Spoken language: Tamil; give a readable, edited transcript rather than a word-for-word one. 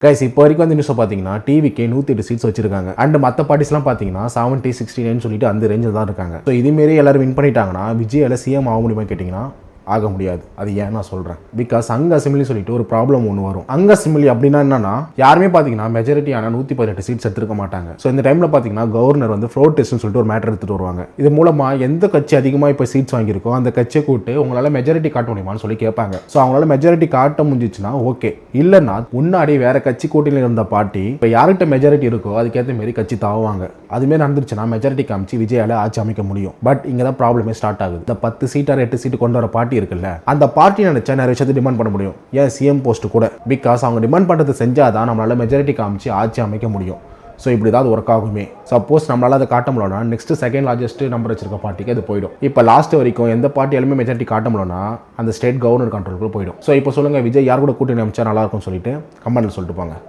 கைஸ் இப்போ வரைக்கும் அந்த நியூஸை பார்த்தீங்கன்னா டிவிக்கு 108 சீட்ஸ் வச்சிருக்காங்க. அண்ட் மற்ற பார்ட்டிஸ்லாம் பார்த்தீங்கன்னா 70, 69 சொல்லிட்டு அந்த ரேஞ்சில் தான் இருக்காங்க. ஸோ இதுமாரி எல்லாரும் வின் பண்ணிட்டாங்கன்னா விஜயால சிஎம் ஆக முடியுமா கேட்டிங்கன்னா ஆக முடியாது. அது ஏன் நான் சொல்கிறேன், பிகாஸ் அங்க அசம்பிளி சொல்லிட்டு ஒரு ப்ராப்ளம் ஒன்று வரும். அங்க அசம்பிளி அப்படின்னா என்னன்னா, யாருமே பார்த்தீங்கன்னா மெஜாரிட்டியான 118 சீட்ஸ் எடுத்துருக்க மாட்டாங்க. ஸோ இந்த டைமில் பார்த்தீங்கன்னா கவர்னர் வந்து ஃப்ளோர் டெஸ்ட்னு சொல்லிட்டு ஒரு மேட்டர் எடுத்துட்டு வருவாங்க. இது மூலமாக எந்த கட்சி அதிகமாக இப்போ சீட்ஸ் வாங்கியிருக்கோ அந்த கட்சியை கூப்பிட்டு உங்களால் மெஜாரிட்டி காட்ட முடியுமான்னு சொல்லி கேட்பாங்க. ஸோ அவங்களால மெஜாரிட்டி காட்ட முடிஞ்சிச்சுன்னா ஓகே, இல்லைன்னா முன்னாடி வேற கட்சி கூட்டணியில் இருந்த பார்ட்டி இப்போ யார்கிட்ட மெஜாரிட்டி இருக்கோ அதுக்கேற்ற மாரி கட்சி தாவுவாங்க. அதுமாரி நடந்துருச்சுன்னா மெஜாரிட்டி காமிச்சு விஜயால ஆட்சி அமைக்க முடியும். பட் இங்கே தான் ப்ராப்ளமே ஸ்டார்ட் ஆகுது. இந்த 10 சீட் 8 சீட்டு கொண்டு வர பார்ட்டி இருக்குல்ல, அந்த பார்ட்டி நினைச்சா நிறைய விஷயத்தை டிமாண்ட் பண்ண முடியும். ஏன் சிஎம் போஸ்ட் கூட, பிகாஸ் அவங்க டிமாண்ட் பண்ணுறது செஞ்சாதான் நம்மளால மெஜாரிட்டி காமிச்சு ஆட்சி அமைக்க முடியும். ஸோ இப்படி தான் அது ஒர்க் ஆகுமே. சப்போஸ் நம்மளால அதை காட்ட முடியலனா நெக்ஸ்ட் செகண்ட் லார்ஜஸ்ட் நம்பர் வச்சிருக்க பார்ட்டிக்கு அது போயிடும். இப்போ லாஸ்ட் வரைக்கும் எந்த பார்ட்டியாலுமே மெஜாரிட்டி காட்ட முடியலனா அந்த ஸ்டேட் கவர்னர் கண்ட்ரோலுக்கு போயிடும். ஸோ இப்போ சொல்லுங்க, விஜய் யார் கூட கூட்டணி அமைச்சா நல்லா இருக்கும்னு சொல்லிட்டு கமெண்ட்ல சொல்லிட்டு போங்க.